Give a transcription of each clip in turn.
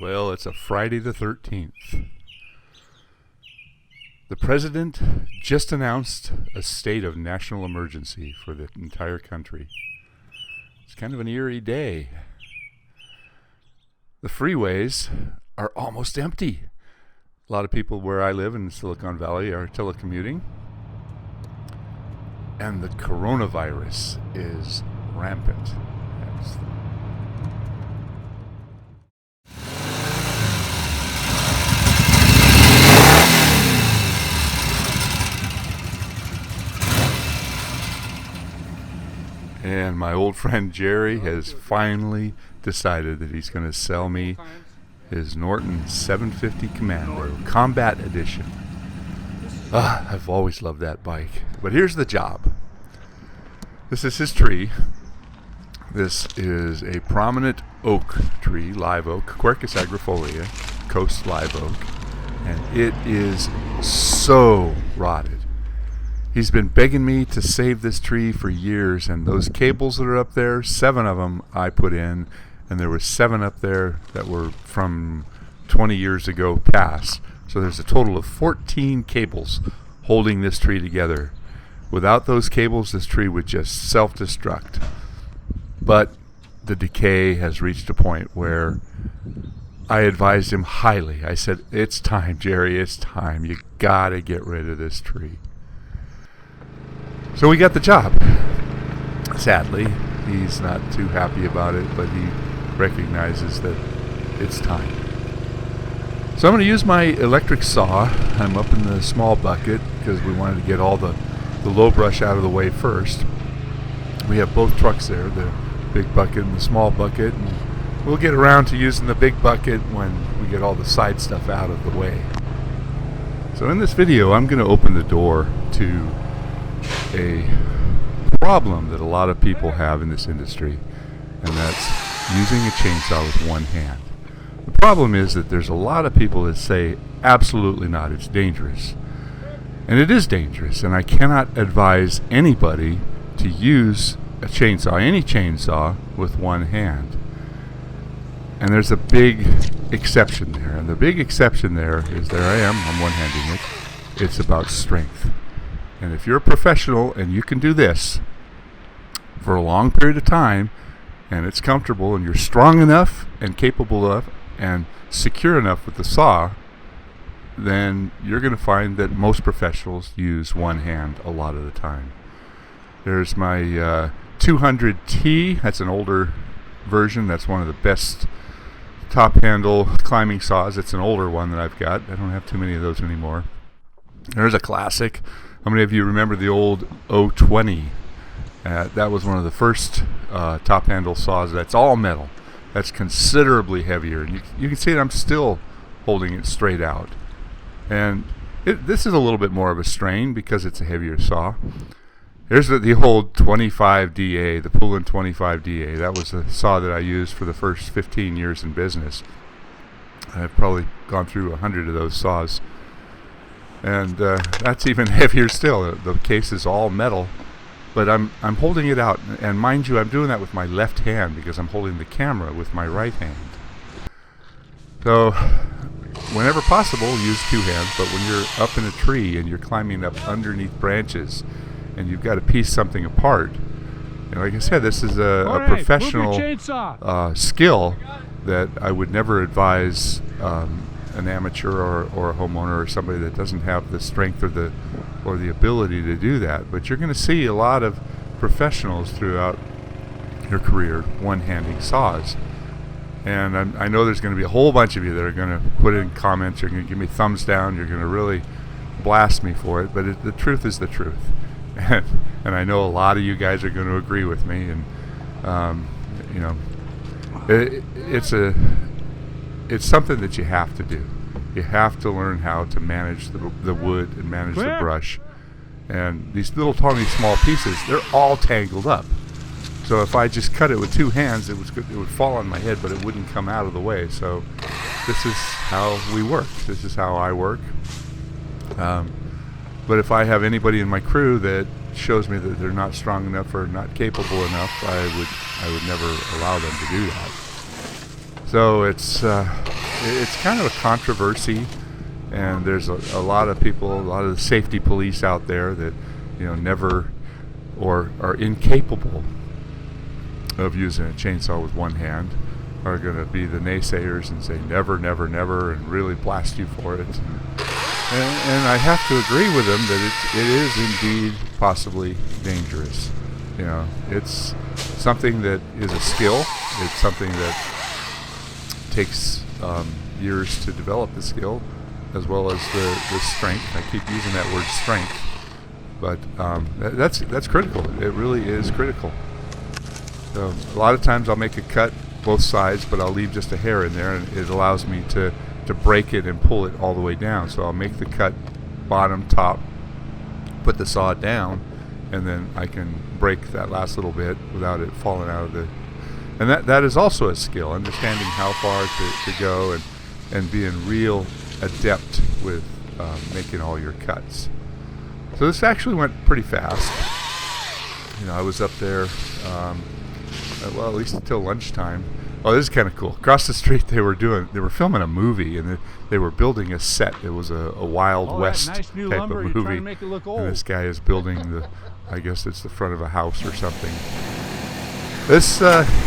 Well, it's a Friday the 13th. The president just announced a state of national emergency for the entire country. It's kind of an eerie day. The freeways are almost empty. A lot of people where I live in Silicon Valley are telecommuting. And the coronavirus is rampant. And my old friend Jerry has finally decided that he's going to sell me his Norton 750 Commando Combat Edition. I've always loved that bike. But here's the job. This is his tree. This is a prominent oak tree, live oak, Quercus agrifolia, coast live oak. And it is so rotted. He's been begging me to save this tree for years, and those cables that are up there, 7 of them I put in, and there were 7 up there that were from 20 years ago past. So there's a total of 14 cables holding this tree together. Without those cables, this tree would just self-destruct. But the decay has reached a point where I advised him highly. I said, it's time, Jerry, it's time. You gotta get rid of this tree. So we got the job. Sadly, he's not too happy about it, but he recognizes that it's time. So I'm going to use my electric saw. I'm up in the small bucket because we wanted to get all the low brush out of the way first. We have both trucks there, the big bucket and the small bucket, and we'll get around to using the big bucket when we get all the side stuff out of the way. So in this video, I'm going to open the door to a problem that a lot of people have in this industry, and that's using a chainsaw with one hand. The problem is that there's a lot of people that say absolutely not, it's dangerous. And it is dangerous, and I cannot advise anybody to use a chainsaw, any chainsaw, with one hand. And there's a big exception there, and the big exception there is, there I am, I'm one-handing it, it's about strength. And if you're a professional and you can do this for a long period of time, and it's comfortable, and you're strong enough and capable of and secure enough with the saw, then you're going to find that most professionals use one hand a lot of the time. There's my 200T. That's an older version. That's one of the best top handle climbing saws. It's an older one that I've got. I don't have too many of those anymore. There's a classic. How many of you remember the old 020? That was one of the first top handle saws. That's all metal. That's considerably heavier. And you can see that I'm still holding it straight out. And this is a little bit more of a strain because it's a heavier saw. Here's the old 25DA, the Poulin 25DA. That was the saw that I used for the first 15 years in business. I've probably gone through 100 of those saws. And that's even heavier still. The case is all metal, but I'm holding it out. And mind you, I'm doing that with my left hand because I'm holding the camera with my right hand. So whenever possible, use 2 hands. But when you're up in a tree and you're climbing up underneath branches and you've got to piece something apart, and like I said, this is a professional skill that I would never advise an amateur or a homeowner or somebody that doesn't have the strength or the ability to do that. But you're going to see a lot of professionals throughout your career one-handing saws. And I know there's going to be a whole bunch of you that are going to put in comments, you're going to give me thumbs down, you're going to really blast me for it, but the truth is the truth. And I know a lot of you guys are going to agree with me, and you know, it's something that you have to do. You have to learn how to manage the wood and manage the brush. And these little tiny small pieces, they're all tangled up. So if I just cut it with 2 hands, it would fall on my head, but it wouldn't come out of the way. So this is how we work. This is how I work. But if I have anybody in my crew that shows me that they're not strong enough or not capable enough, I would never allow them to do that. So it's it's kind of a controversy, and there's a lot of people, a lot of the safety police out there that never or are incapable of using a chainsaw with one hand are going to be the naysayers and say never, never, never, and really blast you for it. And I have to agree with them that it is indeed possibly dangerous. It's something that is a skill. It's something that takes years to develop the skill, as well as the strength. I keep using that word strength, but that's critical. It really is critical. So a lot of times I'll make a cut both sides, but I'll leave just a hair in there, and it allows me to break it and pull it all the way down. So I'll make the cut bottom, top, put the saw down, and then I can break that last little bit without it falling out of the... And that is also a skill, understanding how far to go and being real adept with making all your cuts. So this actually went pretty fast. I was up there, well, at least until lunchtime. Oh, this is kind of cool. Across the street, they were filming a movie, and they were building a set. It was a Wild West nice new type lumber, of you're movie. trying to make it look old. And this guy is building I guess it's the front of a house or something. This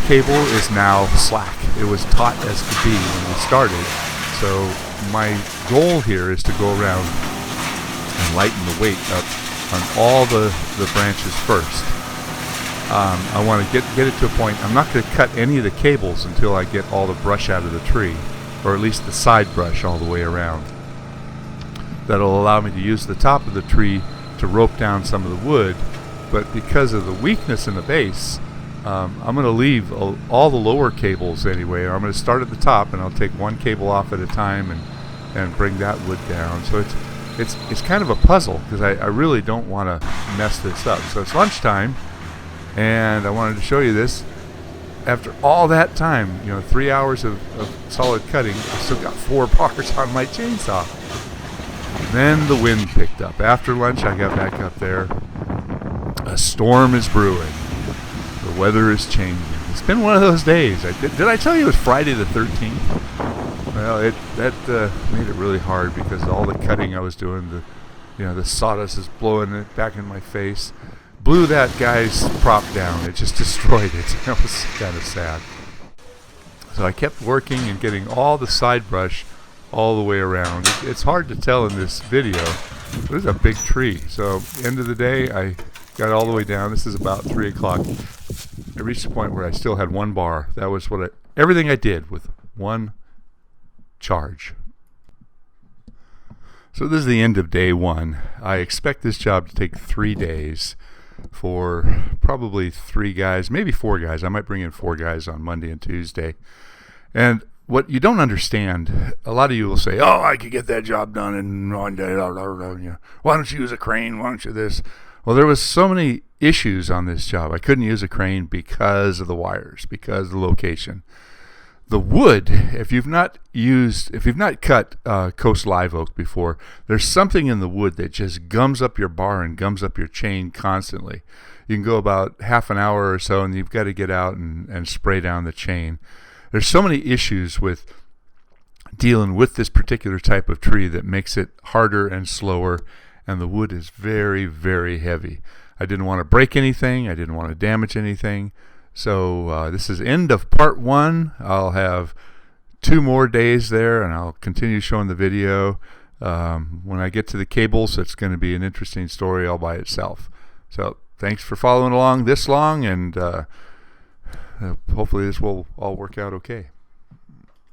cable is now slack. It was taut as could be when we started. So my goal here is to go around and lighten the weight up on all the branches first. I want to get it to a point. I'm not going to cut any of the cables until I get all the brush out of the tree, or at least the side brush all the way around. That'll allow me to use the top of the tree to rope down some of the wood, but because of the weakness in the base, I'm going to leave all the lower cables anyway. I'm going to start at the top, and I'll take one cable off at a time and bring that wood down. So it's kind of a puzzle, because I really don't want to mess this up. So it's lunchtime, and I wanted to show you this. After all that time, 3 hours of solid cutting, I still got 4 bars on my chainsaw. Then the wind picked up. After lunch, I got back up there. A storm is brewing. The weather is changing. It's been one of those days. Did I tell you it was Friday the 13th? Well, that made it really hard, because all the cutting I was doing, the sawdust is blowing it back in my face. Blew that guy's prop down. It just destroyed it. That was kind of sad. So I kept working and getting all the side brush all the way around. It's hard to tell in this video. There's a big tree. So end of the day, I got all the way down. This is about 3 o'clock. I reached a point where I still had 1 bar. That was everything I did with 1 charge. So this is the end of day 1. I expect this job to take 3 days for probably 3 guys, maybe 4 guys. I might bring in 4 guys on Monday and Tuesday. And what you don't understand, a lot of you will say, oh, I could get that job done in 1 day. Why don't you use a crane? Why don't you this? Well, there was so many issues on this job. I couldn't use a crane because of the wires, because of the location. The wood, if you've not cut Coast live oak before, there's something in the wood that just gums up your bar and gums up your chain constantly. You can go about half an hour or so, and you've got to get out and spray down the chain. There's so many issues with dealing with this particular type of tree that makes it harder and slower, and the wood is very, very heavy. I didn't want to break anything. I didn't want to damage anything. So this is end of part 1. I'll have 2 more days there, and I'll continue showing the video. When I get to the cables, it's going to be an interesting story all by itself. So thanks for following along this long, and hopefully this will all work out okay.